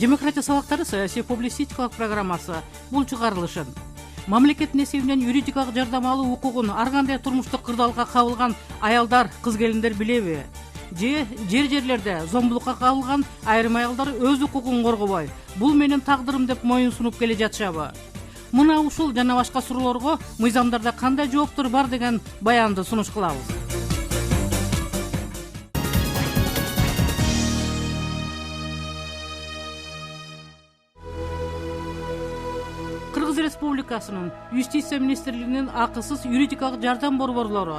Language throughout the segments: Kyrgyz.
Демократия сабактары саясий публицистикалык программасы бул чыгарылышын мамлекеттин эсебинен юридикалык жардам алуу укугун ар кандай турмуштук кырдаалга кабылган аялдар, кыз келиндер билеби? Же жерлерде зомбулукка кабылган айрым аялдар өз укугун коргобой, бул менин тагдырым деп моюн сунуп келе жатышабы? Мына ушул жана башка суроолорго мыйзамдарда кандай жооптор бар деген баянды сунуш кылабыз. Кыргыз Республикасынын Юстиция министрлигинин акысыз юридикалык жардам борборлору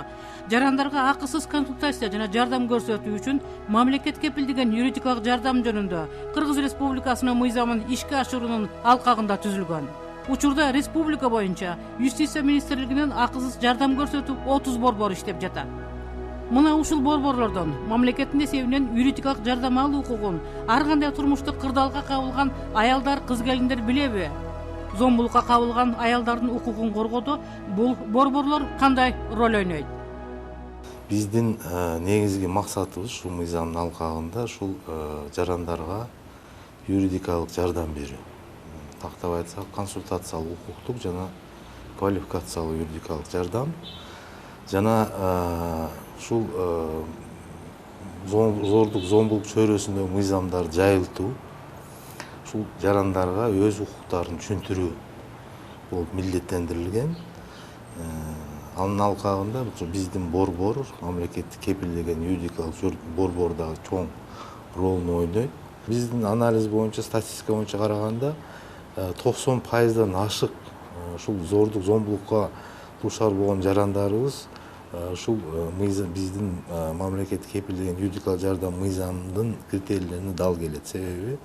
жарандарга акысыз консультация жана жардам көрсөтүү үчүн мамлекет кепилдеген юридикалык жардам жөнүндө Кыргыз Республикасынын мыйзамын ишке ашыруунун алкагында түзүлгөн. Учурда республика боюнча Юстиция министрлигинин акысыз жардам көрсөтүү 30 борбор иштеп жатат. Мына ушул борборлордон мамлекеттин эсебинен юридикалык жардам алуу укугун ар кандай турмуштук кырдаалга кабылган аялдар, кыз келиндер билеби? Зомбулукка кабылган аялдардын укугун коргоодо бул борборлор кандай роль ойнойт? Биздин негизги максатыбыз ушул мыйзамдын алкагында ушул жарандарга юридикалык жардам берүү. Тактап айтсак, консультациялык укуктук жана квалификациялык юридикалык жардам жана ушул зордук зомбулук чөйрөсүндөгү мыйзамдарды жайылтуу, ушул жарандарга өз укуктарын түшүндүрүү болуп милдеттендирилген. Анын алкагында биздин борбор мамлекеттик кепилдеген юридикалык борбор дагы чоң ролун ойнойт. Биздин анализ боюнча, статистика боюнча караганда 90%дан ашык ушул зордук зомбулукка дуушар болгон жарандарыбыз ушул биздин мамлекеттик кепилдеген юридикалык жардам мыйзамдын критерийлерине дал келет. Себеби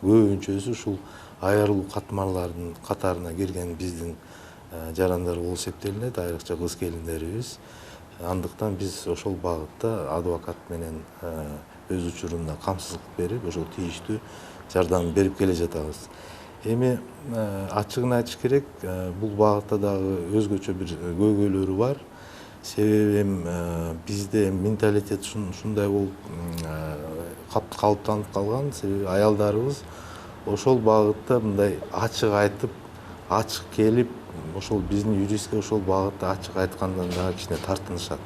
көбүнчөсү ушул айырылуу катмарлардын катарына кирген биздин жарандар болуп эсептелинет, айрыкча кыз келиндерибиз. Андыктан биз ошол багытта адвокат менен өз учурунда камсыздык берип, ошол тийиштүү жардам берип келе жатабыз. Эми ачыгын айтыш керек, бул багытта дагы өзгөчө бир көйгөйлөрү бар. Себеби бизде менталитет ушундай болуп калыптанып калган. Себеби аялдарыбыз ошол багытта мындай ачык айтып, ачык келип, ошол биздин юристке ошол багытта ачык айткандан дагы кичине тартынышат.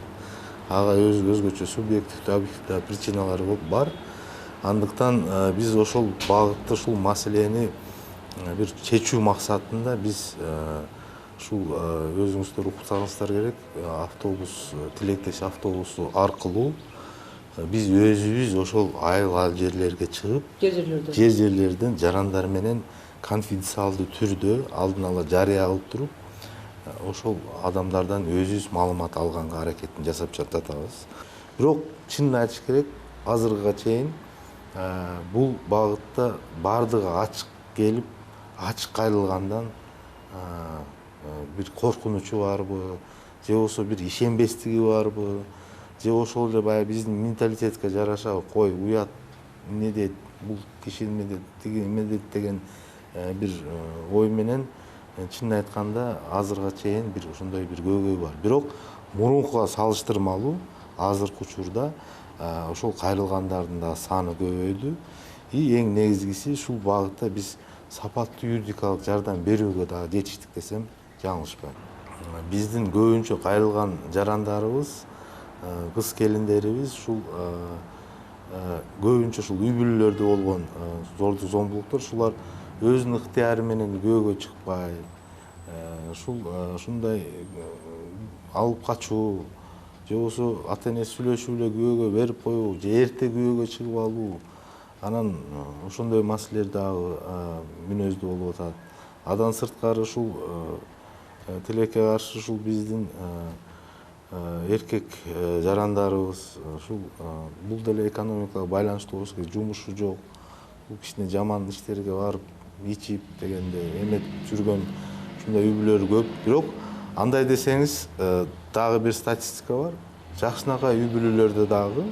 Ага өзгөчө субъективдүү, объективдүү причиналары бар. Андыктан биз ошол багытта ушул маселени бир чечүү максатында биз ушул өзүңүздөр уксаңыздар керек, автобус, тилектеш автобусу аркылуу биз өзүбүз ошол айыл жерлерге чыгып, жерлерден жарандар менен конфиденциалдуу түрдө алдын ала жарыя кылып туруп, ошол адамдардан өзүбүз маалымат алганга аракетин жасап жатабыз. Бирок чынын айтыш керек, азыркыга чейин бул багытта бардыгы ачык келип, ачык кайрылгандан бир коркунучу барбы, же болбосо бир ишенбестиги барбы, же ошол эле баягы биздин менталитетке жараша кой уят эмне дейт, бул киши эмне дейт, тиги эмне дейт деген бир ой менен чынын айтканда азыркыга чейин бир ошондой бир көйгөй бар. Бирок мурункуга салыштырмалуу азыркы учурда ошол кайрылгандардын да саны көбөйдү. Эң негизгиси ушул багытта биз сапаттуу юридикалык жардам берүүгө дагы жетиштик десем жаңылышпайм. Биздин көбүнчө кайрылган жарандарыбыз, кыз келиндерибиз ушул көбүнчө ушул үй бүлөлөрдө болгон зордук зомбулуктар, ушулар өзүнүн ыктыяры менен көөгө чыкпай, ушундай алып качуу, же болбосо ата энеси сүйлөшүп эле күбөгө берип коюу, же эрте күбөгө чыгып алуу, анан ошондой маселелер дагы мүнөздүү болуп атат. Адан сырткары ушул тилекке каршы ушул биздин эркек жарандарыбыз ушул бул деле экономикага байланыштуу болсо керек, жумушу жок, бул кичине жаман иштерге барып ичип дегенде эметип жүргөн ушундай үй бүлөлөр көп. Бирок андай десеңиз дагы бир статистика бар. Жакшынакай үй бүлөлөрдө дагы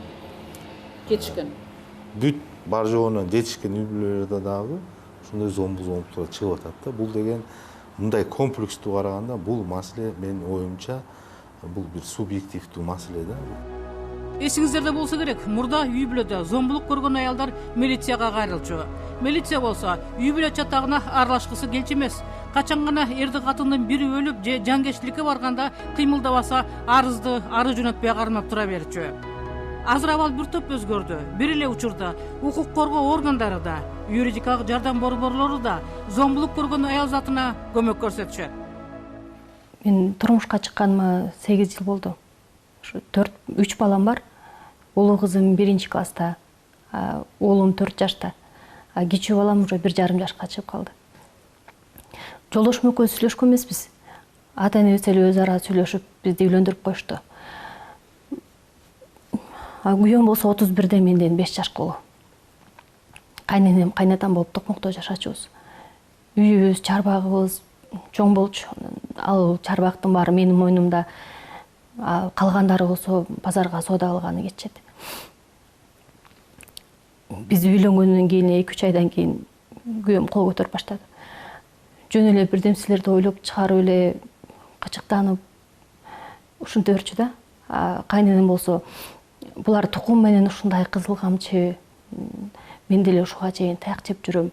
Жетишкен. Бүт бар жоонон жетишкен үй бүлөлөрдө дагы ушундай зомбулуктар чыгып атат да. Бул деген мындай комплекстүү караганда бул маселе менин оюмча бул бир субъективдүү маселе да. Эсиңиздерде болсо керек, мурда үй бүлөдө зомбулук көргөн аялдар милицияга кайрылчу. Милиция болсо үй бүлө чатагына аралашкысы келчү эмес. Качан гана эрди катындын бири өлүп же жанкечтиликке барганда кыймылдабаса арызды ары жөнөтпөй кармап тура берчү. Азыр абал бир топ өзгөрдү. Бир эле учурда укук коргоо органдары да, юридикалык жардам борборлору да зомбулук көргөн аял затына көмөк көрсөтүшөт. Мен турмушка чыкканыма 8 жыл болду. Ушу 3 балам бар. Улуу кызым 1-класста, уулум 4 жашта. Кичүү балам уже 1,5 жашка чыгып калды. Жолдошум экөөбүз сүйлөшкөн эмеспиз. Ата-энебиз эле өз ара сүйлөшүп бизди үйлөндүрүп коюшту. Күйөөм болсо 31-де, менден 5 жашка улуу. Кайненем, кайнатам болуп Токмокто жашачубуз. Үйүбүз, чарбагыбыз чоң болчу. Ал чарбактын баары менин мойнумда. Калгандары болсо базарга соода алганы кетчет. Биз үйлөнгөндөн кийин 2-3 айдан кийин күйөөм кол көтөрүп баштады. Жөн эле бирдемселерди ойлоп чыгарып эле кычыктанып ушинте берчү да. Кайненем болсо булар тукум менен ушундай кызыл камчы, мен деле ушуга чейин таяк жеп жүрөм.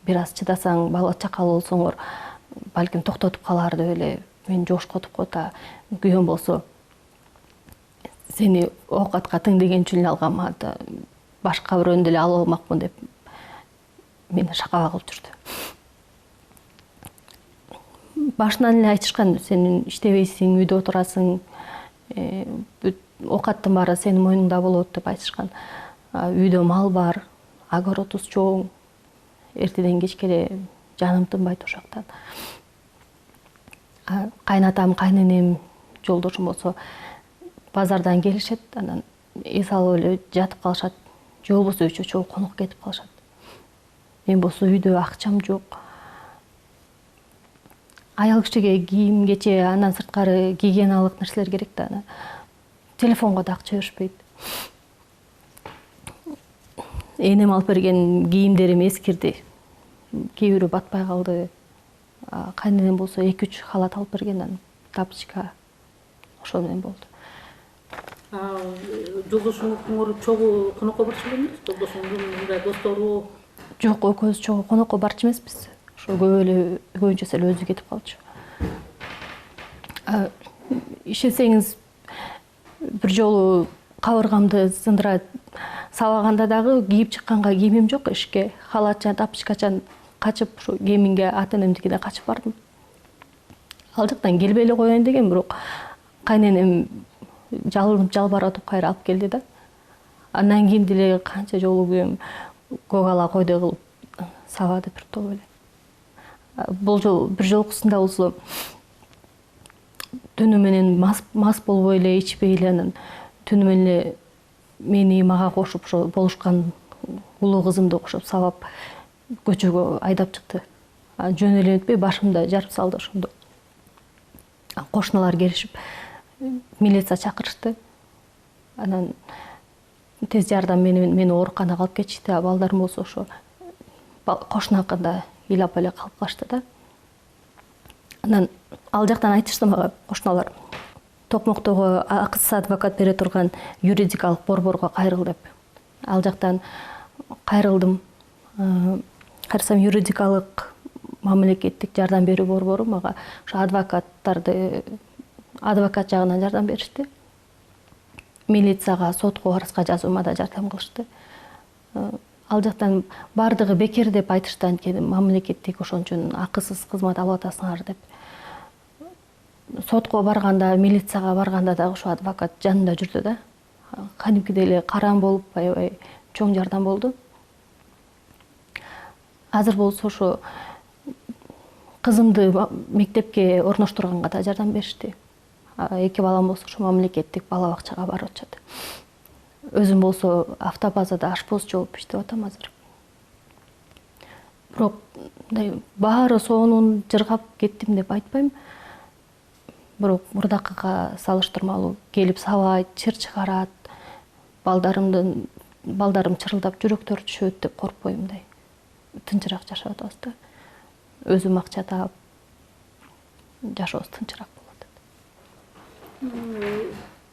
Бир аз чыдасаң, бала чакал болсоңор, балким токтотуп калар деп эле мен жошкотуп коет. Күйөөм болсо сени оокатка теңдеген үчүн эле алгам, башка бирөөнү деле ала алмакмын деп мени шакала кылып жүрдү. Башынан эле айтышкан, сен иштебейсиң, үйдө отурасың, оокаттын баары сенин мойнуңда болот деп айтышкан. Үйдө мал бар, огородубуз чоң. Эртеден кечке эле жаным тынбайт ошоктан. Кайнатам, кайненем, жолдошум болсо базардан келишет, анан эс алып эле жатып калышат. Же болбосо чоң конок кетип калышат. Мен болсо үйдө акчам жок. Аял кишиге кийим, кече, андан сырткары гигиеналык нерселер керек да. Телефонго да акча беришпейт. Энем алып берген кийимдерим эскирди. Кээ бирөө батпай калды. Кайненем болсо 2-3 халат алып берген, тапочка. Ошол менен болду. Жолдошуңуз чогуу конокко барчу эмес? Жолдошуңуздун мындай достору? Жок, экөөбүз чогуу конокко барчу эмеспиз. Ошо көп эле көбүнчөсү эле өзү кетип калчу. Ишенсеңиз, бир жолу кабыргамды сындыра сабаганда дагы кийип чыкканга кийимим жок ишке. Халатчан, тапочкачан качып, ушу кеминге ата-энемдикине качып бардым. Ал жактан келбей эле коеюн деген, бирок кайненем жалбаратып кайра алып келди да. Андан кийин деле канча жолу күйөөм көк ала койдой кылып сабады бир топ эле. Бул жол бир жолкусунда болсо түнү менен мас болбой эле, ичпей эле, анан түнү менен эле мени мага кошуп ошо болушкан улуу кызымды кошуп сабап көчөгө айдап чыкты. Жөн эле өтпөй башымда жарып салды ошондо. Кошуналар келишип милиция чакырышты. Анан тез жардам мени ооруканага алып кетишти. Балдарым болсо ошо кошунакында ыйлап эле калып калышты да. Анан ал жактан айтышты мага кошуналар. Токмоктогу акысыз адвокат бере турган юридикалык борборго кайрыл деп. Ал жактан кайрылдым. Карасам юридикалык мамлекеттик жардам берүү борбору мага ошо адвокат жагынан жардам беришти. Милицияга, сотко, арызга жазуума да жардам кылышты. Ал жактан бардыгы бекер деп айтышты, анткени мамлекеттик ошон үчүн акысыз кызмат алып атасыңар деп. Сотко барганда, милицияга барганда да ошо адвокат жанында жүрдү да. Кадимкидей эле караан болуп, аябай чоң жардам болду. Азыр болсо ошо кызымды мектепке орноштурганга да жардам беришти. 2 балам болсо ошо мамлекеттик бала бакчага барып атышат. Өзүм болсо автобазада ашпозчу болуп иштеп атам азыр. Бирок баары сонун жыргап кеттим деп айтпайм. Бирок мурдакыга салыштырмалуу келип сабайт, чыр чыгарат. Балдарым чырылдап жүрөктөрү түшөт деп коркпойм мындай. Тынчыраак жашап атабыз да. Өзүм акча таап жашообуз тынчыраак болот.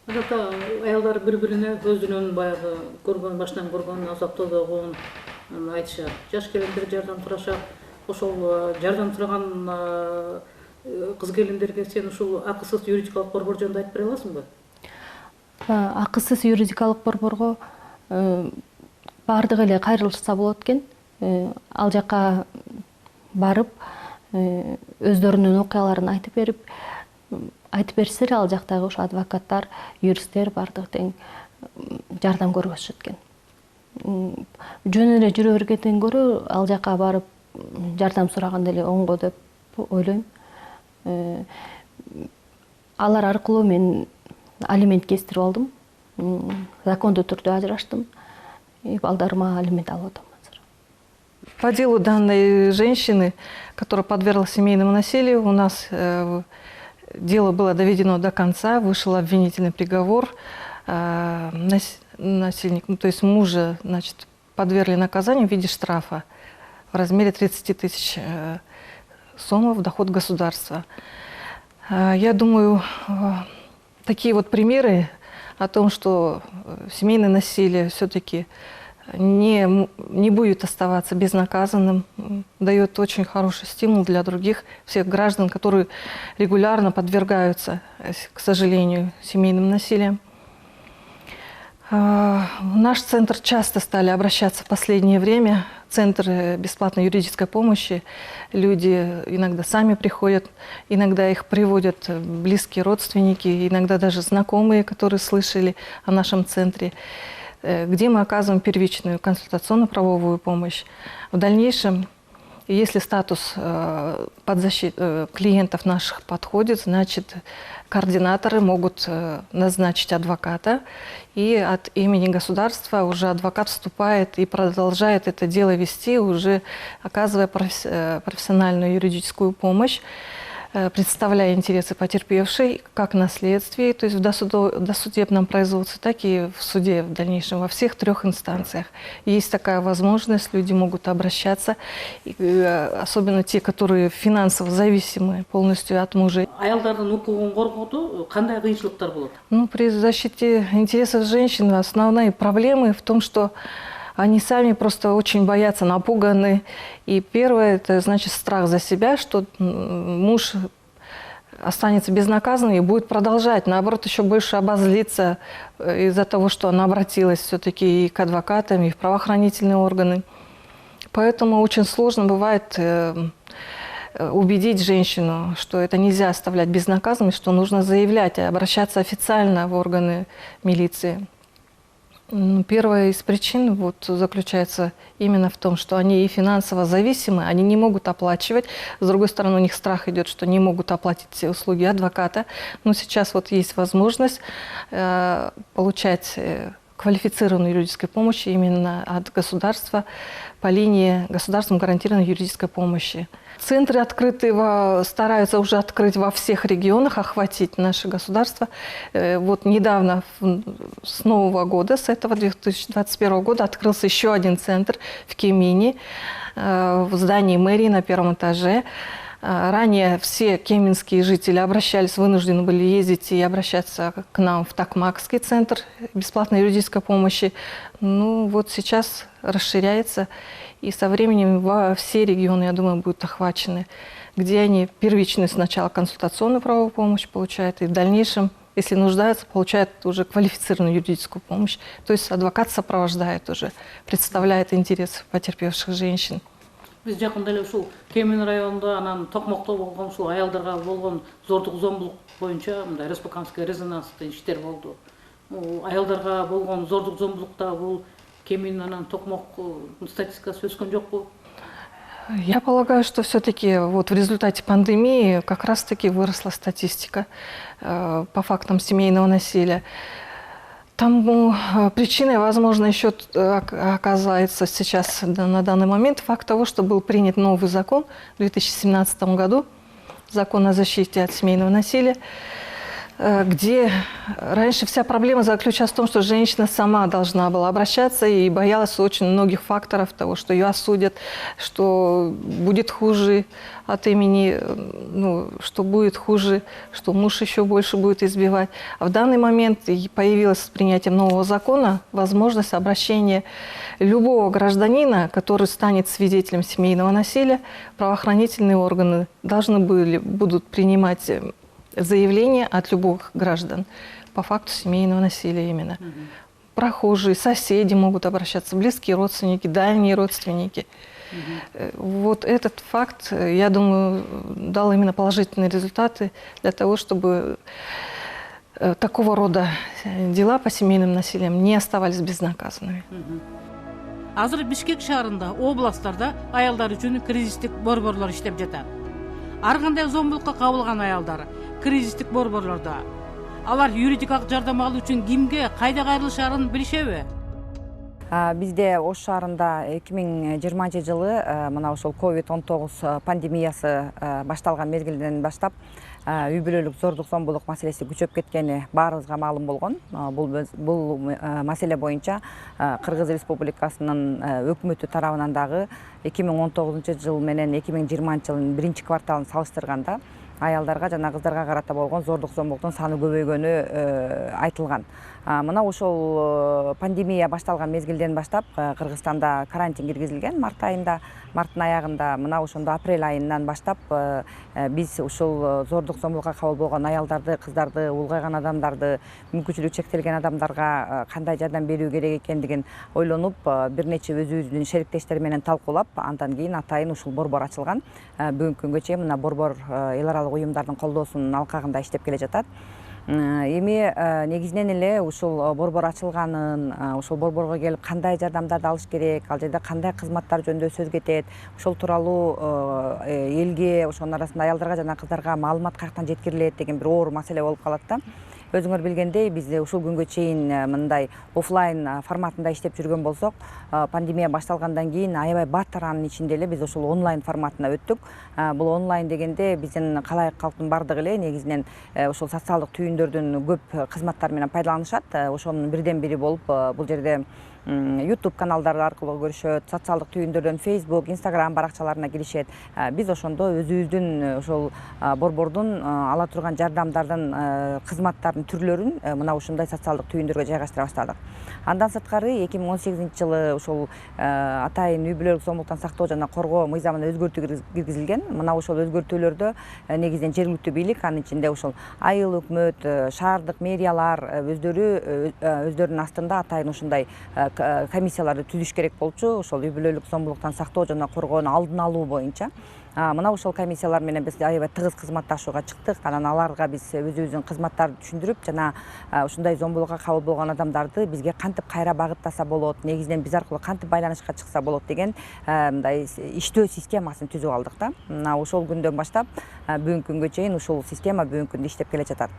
Ата аялдар бири-бирине өзүнүн баягы көргөн башынан көргөн азаптоодогун айтышат. Жаш келиндер жардам сурашат. Ошол жардам сураган кыз келиндерге сен ушул акысыз юридикалык борбор жөнүндө айтып бере аласыңбы? Акысыз юридикалык борборго баардыгы эле кайрылышса болот экен. Ал жака барып өздөрүнүн окуяларын айтып берселер, ал жактагы ушу адвокаттар, юристтер баардыгы тең жардам көргөзүшөт экен. Жөн эле жүрө бергенден көрө ал жака барып жардам сураган деле оңго деп ойлойм. Алар аркылуу мен алимент кестирип алдым. Закондуу түрдө ажыраштым. И балдарыма алимент алып атам азыр. По делу данной женщины, которая подверглась семейному насилию, у нас дело было доведено до конца, вышел обвинительный приговор. Насильник, то есть мужа, значит, подвергли наказанию в виде штрафа в размере 30 тысяч сомов в доход государства. Я думаю, такие вот примеры о том, что семейное насилие все-таки не будет оставаться безнаказанным, дает очень хороший стимул для других всех граждан, которые регулярно подвергаются, к сожалению, семейным насилиям. В наш центр часто стали обращаться в последнее время. Центр бесплатной юридической помощи. Люди иногда сами приходят, иногда их приводят близкие родственники, иногда даже знакомые, которые слышали о нашем центре, где мы оказываем первичную консультационно-правовую помощь. В дальнейшем, если статус клиентов наших подходит, значит, координаторы могут назначить адвоката, и от имени государства уже адвокат вступает и продолжает это дело вести, уже оказывая профессиональную юридическую помощь, представляя интересы потерпевшей как на следствии, то есть в досудебном производстве, так и в суде в дальнейшем, во всех 3 инстанциях. Есть такая возможность, люди могут обращаться, особенно те, которые финансово зависимы полностью от мужа. Аялдардын укугун коргоодо кандай кыйынчылыктар болот? Ну, при защите интересов женщин основные проблемы в том, что они сами просто очень боятся, напуганы. И первое, это значит страх за себя, что муж останется безнаказанным и будет продолжать, наоборот, еще больше обозлиться из-за того, что она обратилась все-таки и к адвокатам, и в правоохранительные органы. Поэтому очень сложно бывает убедить женщину, что это нельзя оставлять безнаказанным, что нужно заявлять, обращаться официально в органы милиции. Первая из причин вот заключается именно в том, что они и финансово зависимы, они не могут оплачивать. С другой стороны, у них страх идет, что не могут оплатить все услуги адвоката. Но сейчас вот есть возможность получать квалифицированную юридическую помощь именно от государства по линии государством гарантированной юридической помощи. Центры открыты, стараются уже открыть во всех регионах, охватить наше государство. Вот недавно, с Нового года, с этого 2021 года, открылся еще один центр в Кемине, в здании мэрии на 1-м этаже. Ранее все кеминские жители вынуждены были ездить и обращаться к нам в Токмакский центр бесплатной юридической помощи. Ну вот сейчас расширяется, и со временем во все регионы, я думаю, будут охвачены, где они первичную сначала консультационную правовую помощь получают, и в дальнейшем, если нуждаются, получают уже квалифицированную юридическую помощь. То есть адвокат сопровождает уже, представляет интересы потерпевших женщин. Биз жакында эле ушул Кемин районунда, анан Токмокто болгон ушул аялдарга болгон зордук зомбулук боюнча мындай республиканский резонанстуу иштер болду. Аялдарга болгон зордук зомбулукта бул Кемин анан Токмок статистикасы өскөн жокпу? Я полагаю, что все-таки вот в результате пандемии как раз-таки выросла статистика по фактам семейного насилия. Тому причиной, возможно, еще оказывается сейчас на данный момент факт того, что был принят новый закон в 2017 году, закон о защите от семейного насилия. где раньше вся проблема заключалась в том, что женщина сама должна была обращаться и боялась очень многих факторов того, что ее осудят, что будет хуже от имени, ну, что будет хуже, что муж еще больше будет избивать. А в данный момент появилась с принятием нового закона возможность обращения любого гражданина, который станет свидетелем семейного насилия. Правоохранительные органы будут принимать заявления от любых граждан по факту семейного насилия именно. Прохожие, соседи могут обращаться, близкие родственники, дальние родственники. Вот этот факт, я думаю, дал именно положительные результаты для того, чтобы такого рода дела по семейным насилиям не оставались безнаказанными. Азыр Бишкек шаарында, областтарда аялдар үчүн кризистик борборлор иштеп жатат. Ар кандай зомбулукка кабылган аялдар кризистик борборлордо. Алар юридикалык жардам алуу үчүн кимге, кайда кайрылышаарын билишеби? Бизде Ош шаарында 2020 жылы мына ошол COVID-19 пандемиясы башталган мезгилден баштап үй бүлөлүк зордук зомбулук маселеси күчөп кеткени баарыбызга маалым болгон. Бул маселе боюнча Кыргыз Республикасынын өкмөтү тарабынан дагы 2019 жыл менен 2020 жылдын биринчи кварталын салыштырганда аялдарга жана кыздарга карата болгон зордук зомбулуктун саны көбөйгөнү айтылган. Мына ошол пандемия башталган мезгилден баштап Кыргызстанда карантин киргизилген марттын аягында. Мына ошондо апрель айынан баштап биз ушул зордук зомбулукка кабыл болгон аялдарды, кыздарды, улгайган адамдарды, мүмкүнчүлүгү чектелген адамдарга кандай жардам берүү керек экендигин ойлонуп, бир нече өзүбүздүн шериктештер менен талкуулап, андан кийин атайын ушул борбор ачылган. Бүгүнкү күнгө чейин мына борбор эл аралык уюмдардын колдоосунун алкагында иштеп келе жатат. Эми негизинен эле ушул борбор ачылганын, ушул борборго келип кандай жардамдарды алыш керек, ал жерде кандай кызматтар жөнүндө сөз кетет, ошол тууралуу элге, ошонун арасында аялдарга жана кыздарга маалымат каяктан жеткирилет деген бир оор маселе болуп калат да. Өзүңөр билгендей, биз ушул күнгө чейин мындай офлайн форматында иштеп жүргөн болсок, пандемия башталгандан кийин аябай баттар анын ичинде эле биз ушул онлайн форматына өттүк. Бул онлайн дегенде биздин калайык калктын бардыгы эле негизинен ушул социалдык түйүндөрдүн көп кызматтары менен пайдаланышат. Ошонун бирден бири болуп бул жерде YouTube каналдары аркылуу көрүшөт, социалдык түйүндөрдөн Facebook, Instagram баракчаларына киришет. Биз ошондо өзүбүздүн ошол борбордун ала турган жардамдардын кызматтарынын түрлөрүн мына ушундай социалдык түйүндөргө жайгаштыра баштадык. Андан сырткары 2018 жылы ошол атайын үй бүлөлүк зомбулуктан сактоо жана коргоо мыйзамына өзгөртүү киргизилген. Мына ошол өзгөртүүлөрдө негизинен жергиликтүү бийлик, анын ичинде ошол айыл өкмөт, шаардык мэриялар өздөрүнүн астында атайын ушундай комиссияларды түзүш керек болчу. Ошол үй бүлөлүк зомбулуктан сактоо жана коргоону алдын алуу боюнча. Мына ошол комиссиялар менен биз аябай тыгыз кызматташууга чыктык. Анан аларга биз өзүбүздүн кызматтарды түшүндүрүп жана ушундай зомбулукка кабыл болгон адамдарды бизге кантип кайра багыттаса болот, негизинен биз аркылуу кантип байланышка чыкса болот деген мындай иштөө системасын түзүп алдык да. Мына ошол күндөн баштап бүгүнкү күнгө чейин ушул система бүгүнкү күндө иштеп келе жатат.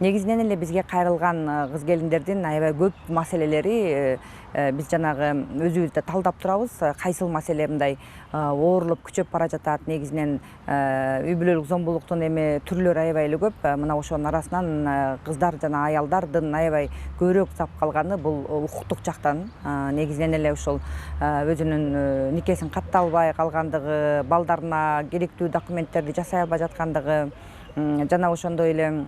Негизинен эле бизге кайрылган кыз келиндердин аябай көп маселелери биз жанагы өзүбүздө талдап турабыз. Кайсыл маселе мындай оорлоп күчөп бара жатат, негизинен үй бүлөлүк зомбулуктун эми түрлөрү аябай эле көп. Мына ошонун арасынан кыздар жана аялдардын аябай көбүрөөк зап калганы бул укуктук жактан. Негизинен эле ушул өзүнүн никесин катталбай калгандыгы, балдарына керектүү документтерди жасай албай жаткандыгы жана ошондой эле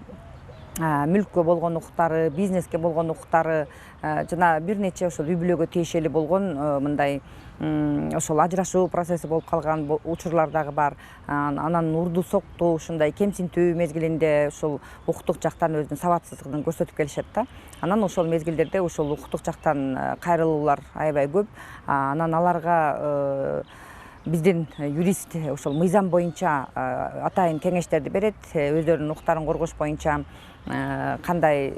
мүлккө болгон укуктары, бизнеске болгон укуктары жана бир нече ошол үй бүлөгө тиешелүү болгон мындай ошол ажырашуу процесси болуп калган учурлар дагы бар. Анан урду соктуу ушундай кемсинтүү мезгилинде ушул укуктук жактан өзүнүн сабатсыздыгын көрсөтүп келишет да. Анан ошол мезгилдерде ушул укуктук жактан кайрылуулар аябай көп. Анан аларга биздин юрист ошол мыйзам боюнча атайын кеңештерди берет, өздөрүнүн укуктарын коргош боюнча кандай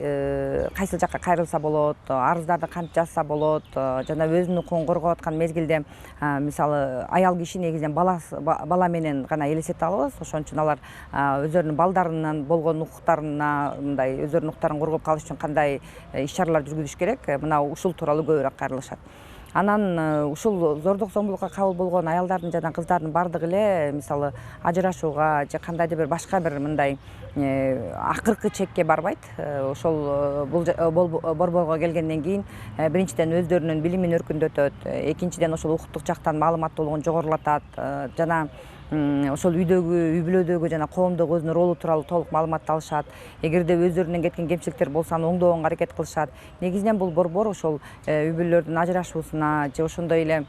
кайсыл жакка кайрылса болот, арыздарды кантип жазса болот жана өзүнүн укугун коргоп аткан мезгилде мисалы аял киши негизинен бала менен гана элестете алабыз. Ошон үчүн алар өздөрүнүн балдарынын болгон укуктарына мындай өздөрүнүн укуктарын коргоп калыш үчүн кандай иш чаралар жүргүзүш керек, мына ушул тууралуу көбүрөөк кайрылышат. Анан ушул зордук зомбулукка кабыл болгон аялдардын жана кыздардын бардыгы эле мисалы ажырашууга же кандайдыр бир башка бир мындай акыркы чекке барбайт. Ошол борборго келгенден кийин биринчиден өздөрүнүн билимин өркүндөтөт, экинчиден ошол укуктук жактан маалыматтуулугун жогорулатат жана ошол үй бүлөдөгү жана коомдогу өзүнүн ролу тууралуу толук маалыматты алышат. Эгерде өздөрүнөн кеткен кемчиликтер болсо аны оңдоого аракет кылышат. Негизинен бул борбор ошол үй бүлөлөрдүн ажырашуусуна же ошондой эле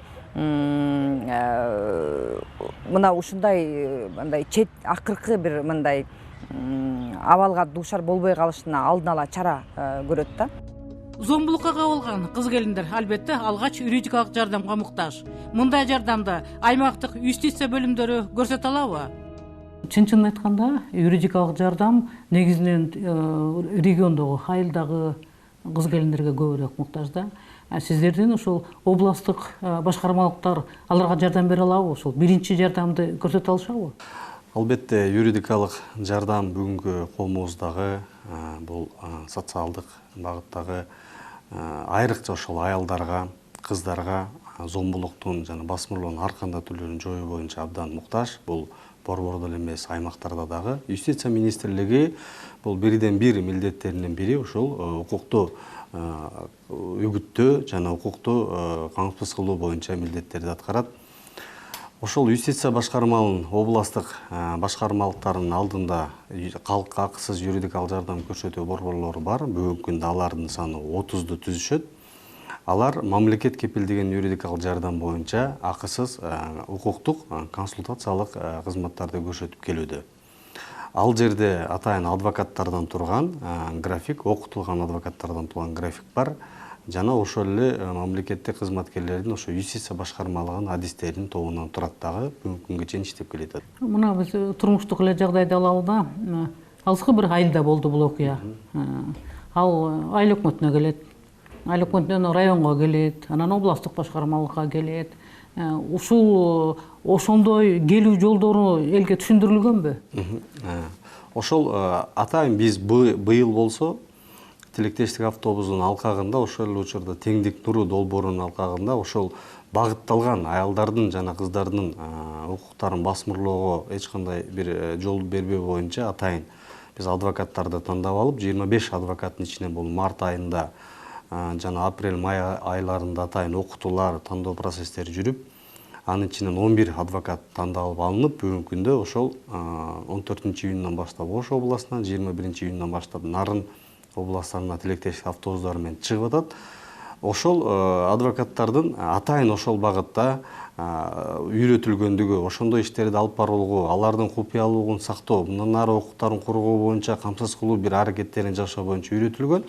мына ушундай мындай чет акыркы бир мындай абалга дуушар болбой калышына алдын ала чара көрөт да. Зомбулукка кабылган кыз келиндер албетте алгач юридикалык жардамга муктаж. Мындай жардамды аймактык юстиция бөлүмдөрү көрсөтө алабы? Чын айтканда, юридикалык жардам негизинен региондогу айылдагы кыз келиндерге көбүрөөк муктаж да. Сиздердин ошол областтык башкармалыктар аларга жардам бере алабы? Ошол биринчи жардамды көрсөтө алышабы? Албетте юридикалык жардам бүгүнкү коомубуздагы бул социалдык багыттагы айрыкча ошол аялдарга, кыздарга зомбулуктун жана басмырлоонун ар кандай түрлөрүн жоюу боюнча абдан муктаж. Бул борбордо эле эмес, аймактарда дагы. Юстиция министрлиги бул бирден бир милдеттеринин бири ошол укукту үгүттөө жана укукту камсыз кылуу боюнча милдеттерди аткарат. Ошол юстиция башкармалынын областтык башкармалыктарынын алдында калкка акысыз юридикалык жардам көрсөтүү борборлору бар. Бүгүнкү күндө алардын саны 30ду түзүшөт. Алар мамлекет кепилдеген юридикалык жардам боюнча акысыз укуктук консультациялык кызматтарды көрсөтүп келүүдө. Ал жерде атайын адвокаттардан турган график, окутулган адвокаттардан турган график бар. Жана ошол эле мамлекеттик кызматкерлердин ошо юстиция башкармалыгынын адистеринин тобунан турат дагы бүгүнкү күнгө чейин иштеп келет. Мына биз турмуштук эле жагдайды алалы да. Алыскы бир айылда болду бул окуя. Ал айыл өкмөтүнө келет. Айыл өкмөтүнөн районго келет, анан областтык башкармалыкка келет. Ушул ошондой келүү жолдору элге түшүндүрүлгөнбү? Ошол атайын биз быйыл болсо тилектештик автобусунун алкагында ошол эле учурда теңдик нуру долбоорунун алкагында ошол багытталган аялдардын жана кыздардын укуктарын басмырлоого эч кандай бир жол бербөө боюнча атайын биз адвокаттарды тандап алып 25 адвокаттын ичинен бул март айында жана апрель-май айларында атайын окутуулар, тандоо процесстери жүрүп, анын ичинен 11 адвокат тандалып алынып, бүгүнкү күндө ошол 14-июндан баштап Ош областынан, 21-июндан баштап Нарын областарына тилектештик автобустар менен чыгып атат. Ошол адвокаттардын атайын ошол багытта үйрөтүлгөндүгү, ошондой иштерди алып барууга, алардын купуялуулугун сактоо, мындан ары укуктарын коргоо боюнча камсыз кылуу бир аракеттерин жашоо боюнча үйрөтүлгөн.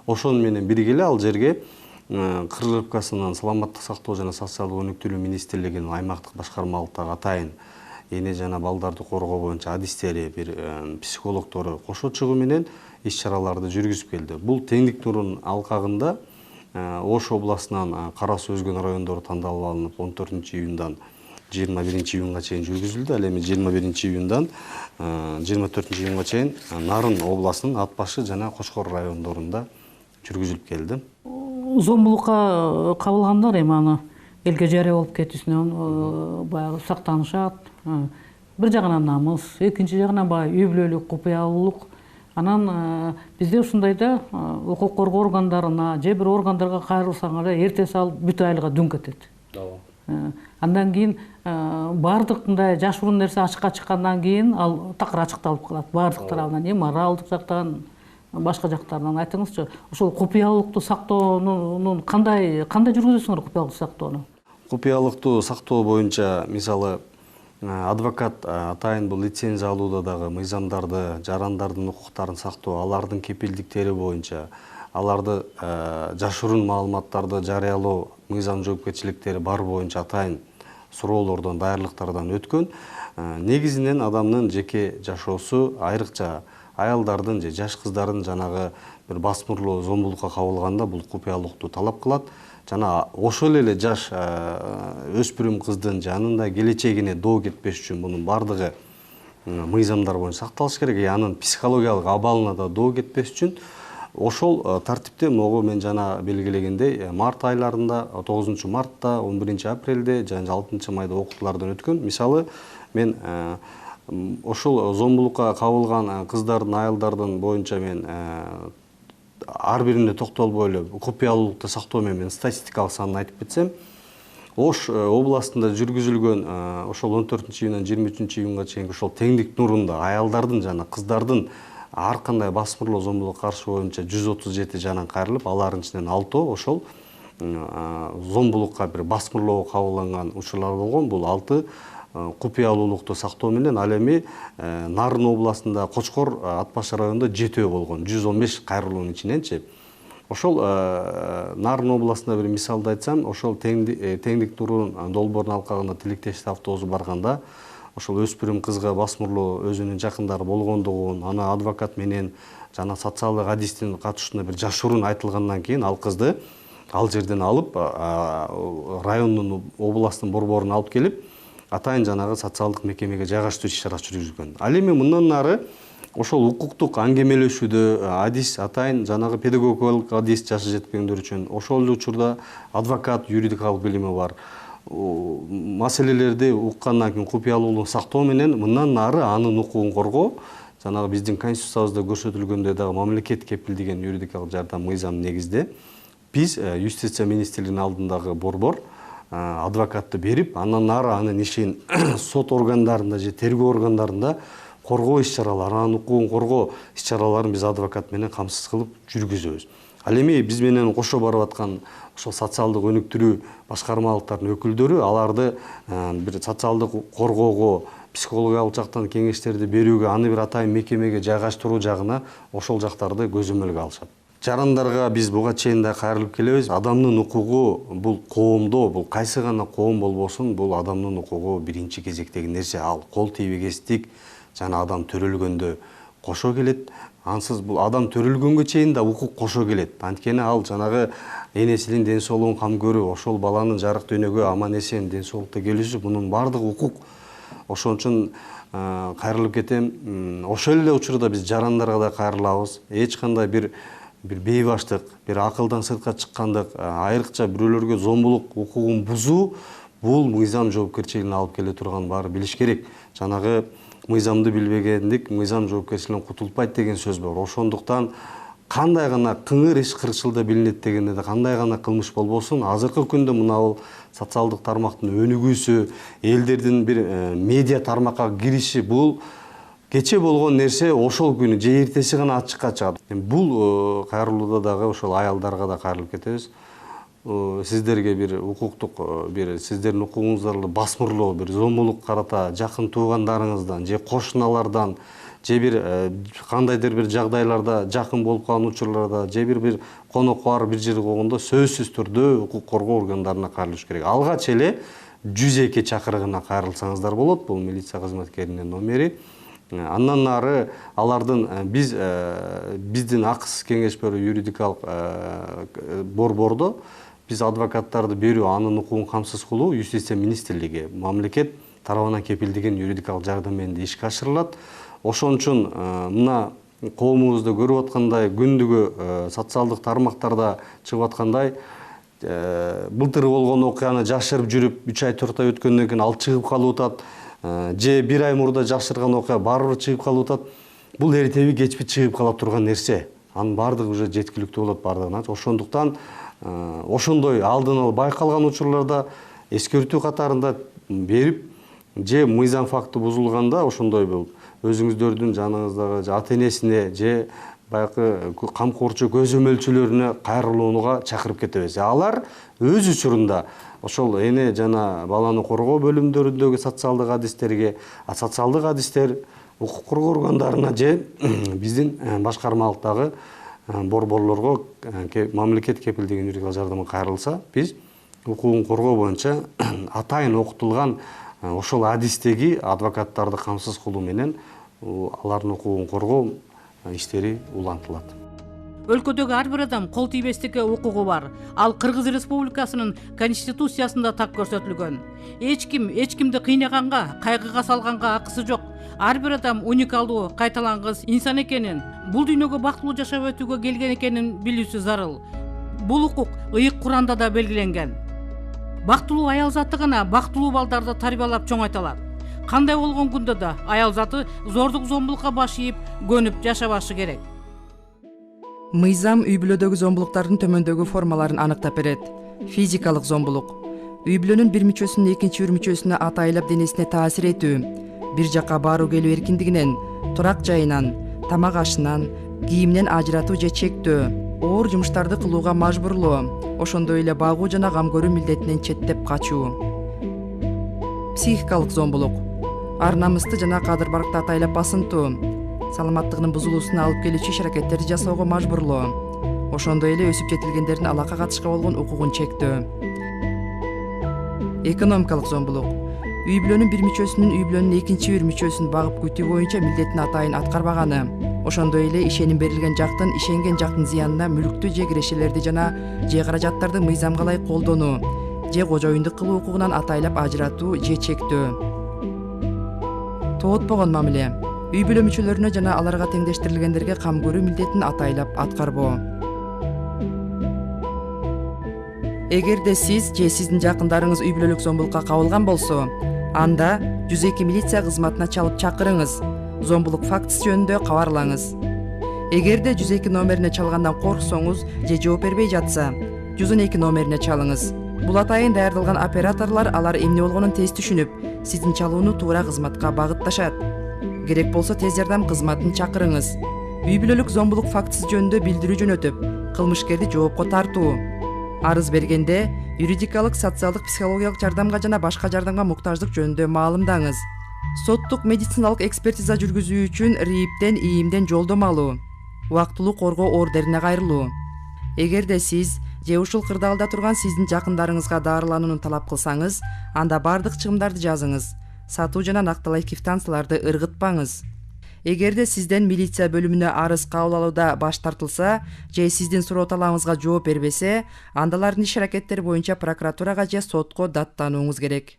Ошону менен бирге эле ал жерге Кыргызстанын саламаттык сактоо жана социалдык өнүктүрүү министрлигинин аймактык башкармалыктагы атайын эне жана балдарды коргоо боюнча адистери, бир психологтору кошо чыгуу менен иш-чараларды жүргүзүп келди. Бул теңдик нурунун алкагында Ош областынан кара суу өзгөн райондору тандалып алынып 14-июндан 21-июнга чейин жүргүзүлдү. Ал эми 21-июндан 24-июнга чейин Нарын областынын Ат башы жана Кочкор райондорунда жүргүзүлүп келди. Зомбулукка кабылгандар эми аны элге жарыя болуп кетүүсүнөн баягы сактанышат. Бир жагынан намыс, экинчи жагынан баягы үй бүлөлүк купуялуулук. Анан бизде ушундайда укук коргоо органдарына же бир органдарга кайрылсаң эле эртеси алып бүт айылга дүң кетет. Андан кийин баардык мындай жашыруун нерсе ачыкка чыккандан кийин ал такыр ачыкталып калат. Баардык тарабынан, моралдык жактан, башка жактарынан айтыңызчы. Ошол купуялуулукту сактоонун кандай жүргүзөсүңөр купуялуулукту сактоону? Купуялуулукту сактоо боюнча мисалы адвокат атайын бул лицензия алууда дагы мыйзамдарды, жарандардын укуктарын сактоо, алардын кепилдиктери боюнча, аларды жашыруун маалыматтарды жарыялоо мыйзам жоопкерчиликтери бар боюнча атайын суроолордон, даярдыктардан өткөн. Негизинен адамдын жеке жашоосу айрыкча аялдардын же жаш кыздардын жанагы бир басмырлоо, зомбулукка кабылганда бул купуялуулукту талап кылат. Жана ошол эле жаш өспүрүм кыздын жанында келечегине доо кетпеш үчүн мунун бардыгы мыйзамдар боюнча сакталыш керек. Анын психологиялык абалына да доо кетпеш үчүн Ошол тартипте могу мен жана белгилегендей март айларында 9 мартта 11 апрелде жана 6 майда окутуулардан өткөн. Мисалы мен ошол зомбулукка кабылган кыздардын, аялдардын боюнча мен ар бирине токтолбой эле купуялуулукту сактоо менен статистикалык санын айтып кетсем, Ош областында жүргүзүлгөн ошол 14-июндан 23-июнга чейинки ошол теңдик нурунда аялдардын жана кыздардын ар кандай басмырлоо зомбулукка каршы боюнча 137 жанан кайрылып, алардын ичинен 6 ошол зомбулукка бир басмырлоого кабылган учурлар болгон. Бул 6 купуялуулукту сактоо менен, ал эми Нарын областында Кочкор ат башы районунда 7 болгон, 115 кайрылуунун ичиненчи. Ошол Нарын областында бир мисалды айтсам, ошол теңдик нурунун долбоорунун алкагында тилектештик автобусу барганда, ошол өспүрүм кызга басмырлоо өзүнүн жакындары болгондугун, аны адвокат менен жана социалдык адистин катышуусунда бир жашыруун айтылгандан кийин ал кызды ал жерден алып райондун областтын борборуна алып келип, атайын жанагы социалдык мекемеге жайгаштыруу иш-чара жүргүзгөн. Ал эми мындан нары ошол укуктук аңгемелешүүдө адис, атайын жанагы педагогикалык адис жашы жетпегендер үчүн ошол эле учурда адвокат, юридикалык билими бар маселелерди уккандан кийин купуялуулукту сактоо менен мындан нары анын укугун коргоо, жанагы биздин конституциябызда көрсөтүлгөндөй дагы мамлекет кепилдеген юридикалык жардам мыйзам негизде биз юстиция министрлигинин алдындагы борбор адвокатты берип, андан нары анын ишин сот органдарында же тергөө органдарында коргоо иш-чаралары, анын укугун коргоо иш-чараларын биз адвокат менен камсыз кылып жүргүзөбүз. Ал эми биз менен кошо барып аткан ошол социалдык өнүктүрүү башкармалыктардын өкүлдөрү аларды бир социалдык коргоого, психологиялык жактан кеңештерди берүүгө, аны бир атайын мекемеге жайгаштыруу жагына ошол жактарды көзөмөлгө алышат. Жарандарга биз буга чейин да кайрылып келебиз. Адамдын укугу бул коомдо, бул кайсы гана коом болбосун, бул адамдын укугу биринчи кезектеги нерсе. Ал кол тийбегестик жана адам төрөлгөндө кошо келет. Ансыз бул адам төрөлгөнгө чейин да укук кошо келет. Анткени ал жанагы энесинин ден соолугун кам көрүү, ошол баланын жарык дүйнөгө аман эсен ден соолукта келүүсү, мунун баардыгы укук. Ошон үчүн кайрылып кетем. Ошол эле учурда биз жарандарга да кайрылабыз. Эч кандай бир бейбаштык, бир акылдан сыртка чыккандык, айрыкча бирөөлөргө зомбулук укугун бузуу бул мыйзам жоопкерчилигине алып келе турган, баары билиш керек. Жанагы мыйзамды билбегендик мыйзам жоопкерчилигинен кутулпайт деген сөз бар. Ошондуктан кандай гана кыңыр иш кырчылда билинет дегенде да кандай гана кылмыш болбосун, азыркы күндө мына социалдык тармактын өнүгүүсү, элдердин бир медиа тармакка кириши, бул кече болгон нерсе ошол күнү же эртеси гана ачыкка чыгат. Бул кайрылууда дагы ошол аялдарга да кайрылып кетебиз. Сиздерге бир укуктук, бир сиздердин укугуңуздарды басмырлоо, бир зомбулук карата жакын туугандарыңыздан же кошуналардан же бир кандайдыр бир жагдайларда жакын болуп калган учурларда же бир конокко барып бир жерге койгондо сөзсүз түрдө укук коргоо органдарына кайрылыш керек. Алгач эле 102 чакырыгына кайрылсаңыздар болот. Бул милиция кызматкеринин номери. Андан нары алардын биздин акысыз кеңеш берүү юридикалык борбордо биз адвокаттарды берүү, анын укугун камсыз кылуу юстиция министрлиги мамлекет тарабынан кепилдеген юридикалык жардам менен ишке ашырылат. Ошон үчүн мына коомубузда көрүп аткандай, күндүгү социалдык тармактарда чыгып аткандай, былтыр болгон окуяны жашырып жүрүп 3 ай 4 ай өткөндөн кийин ал чыгып калып атат, же 1 ай мурда жашырган окуя барыбыр чыгып калып атат. Бул эртеби кечпи чыгып кала турган нерсе. Анын баардыгы уже жеткиликтүү болот баардыгына. Ошондуктан ошондой алдын ала байкалган учурларда эскертүү катарында берип, же мыйзам факты бузулганда ошондой бул өзүңүздөрдүн жаныңыздагы же ата-энесине же баягы камкорчу көзөмөлчүлөрүнө кайрылууга чакырып кетебиз. Алар өз учурунда ошол эне жана баланы коргоо бөлүмдөрүндөгү социалдык адистерге, социалдык адистер укук коргоо органдарына же биздин башкармалыктагы борборлорго мамлекет кепилдеген юридикалык жардамга кайрылса, биз укугун коргоо боюнча атайын окутулган ошол адистеги адвокаттарды камсыз кылуу менен алардын укугун коргоо иштери улантылат. Өлкөдөгү ар бир адам кол тийбестикке укугу бар. Ал Кыргыз Республикасынын конституциясында так көрсөтүлгөн. Эч кимди кыйнаганга, кайгыга салганга акысы жок. ар бир адам уникалдуу кайталангыс инсан экенин, бул дүйнөгө бактылуу жашап өтүүгө келген экенин билүүсү зарыл. Бул укук ыйык Куранда да белгиленген. Бактылуу аял заты гана бактылуу балдарды тарбиялап чоңойто алат. Кандай болгон күндө да аял заты зордук зомбулукка баш ийип, көнүп жашабашы керек. Мыйзам үй бүлөдөгү зомбулуктардын төмөндөгү формаларын аныктап берет. Физикалык зомбулук. Үй бүлөнүн бир мүчөсүнүн экинчи бир мүчөсүнө атайлап денесине таасир этүү, бир жакка баруу келүү эркиндигинен, турак жайынан, тамак ашынан, кийиминен ажыратуу же чектөө, оор жумуштарды кылууга мажбурлоо, ошондой эле багуу жана кам көрүү милдетинен четтеп качуу. Психикалык зомбулук. Ар намысты жана кадыр-баркты атайлап басынтуу, саламаттыгынын бузулуусуна алып келүүчү иш-аракеттерди жасоого мажбурлоо, ошондой эле өсүп жетилгендердин алакка катышка болгон укугун чектөө. Экономикалык зомбулук. Үй бүлөнүн бир мүчөсүнүн үй бүлөнүн экинчи бир мүчөсүн багып күтүү боюнча милдетин атайын аткарбаганы, ошондой эле ишеним берилген жактын ишенген жактын зыянына мүлктү же кирешелерди жана же каражаттарды мыйзамга ылайык колдонуу, же кожоюндук кылуу укугунан атайлап ажыратуу же чектөө. Тоотпогон мамиле. Үй бүлө мүчөлөрүнө жана аларга теңдештирилгендерге кам көрүү милдетин атайлап аткарбоо. Эгерде сиз же сиздин жакындарыңыз үй бүлөлүк зомбулукка кабылган болсо, анда 102 милиция кызматына чалып чакырыңыз, зомбулук фактысы жөнүндө кабарлаңыз. Эгерде 102 номерине чалгандан корксоңуз же жооп бербей жатса, 112 номерине чалыңыз. Бул атайын даярдалган операторлор алар эмне болгонун тез түшүнүп, сиздин чалууну туура кызматка багытташат. Керек болсо тез жардам кызматын чакырыңыз. Үй бүлөлүк зомбулук фактысы жөнүндө билдирүү жөнөтүп, кылмышкерди жоопко тартуу. Арыз бергенде юридикалык, социалдык, психологиялык жардамга жана башка жардамга муктаждык жөнүндө маалымдаңыз. Соттук медициналык экспертиза жүргүзүү үчүн РИИПтен ИИМден жолдомо алуу, убактылуу коргоо ордерине кайрылуу. Эгерде сиз же ушул кырдаалда турган сиздин жакындарыңызга дарыланууну талап кылсаңыз, анда бардык чыгымдарды жазыңыз. Сатуу жана накталай квитанцияларды ыргытпаңыз. Эгерде сизден милиция бөлүмүнө арыз кабыл алууда баш тартылса, же сиздин суроо талабыңызга жооп бербесе, анда алардын иш-аракеттери боюнча прокуратурага же сотко даттанууңуз керек.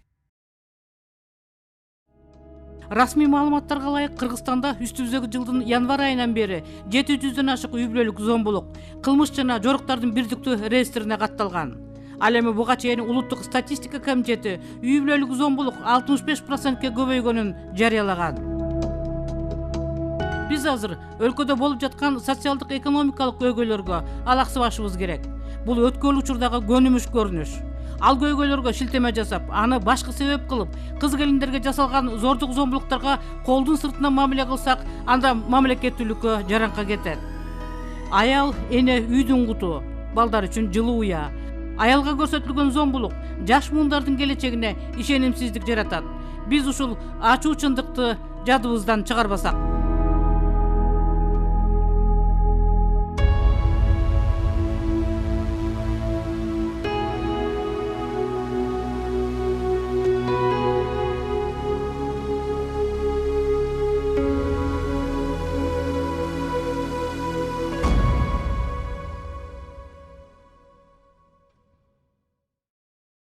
Расмий маалыматтарга ылайык Кыргызстанда үстүбүздөгү жылдын январь айынан бери 700дөн ашык үй бүлөлүк зомбулук, кылмыш жана жоруктардын бирдиктүү реестрине катталган. Ал эми буга чейин улуттук статистика комитети үй бүлөлүк зомбулук 65%ке көбөйгөнүн жарыялаган. Биз азыр өлкөдө болуп жаткан социалдык экономикалык көйгөйлөргө алаксыбашыбыз керек. Бул өткөрүл учурдагы көнүмүш көрүнүш. Ал көйгөйлөргө шилтеме жасап, аны башкы себеп кылып, кыз келиндерге жасалган зордук зомбулуктарга колдун сыртынан мамиле кылсак, анда мамлекеттүүлүккө жаранка кетет. Аял эне үйдүн куту, балдар үчүн жылуу уя. Аялга көрсөтүлгөн зомбулук жаш муундардын келечегине ишенимсиздик жаратат. Биз ушул ачуу чындыкты жадыбыздан чыгарбасак.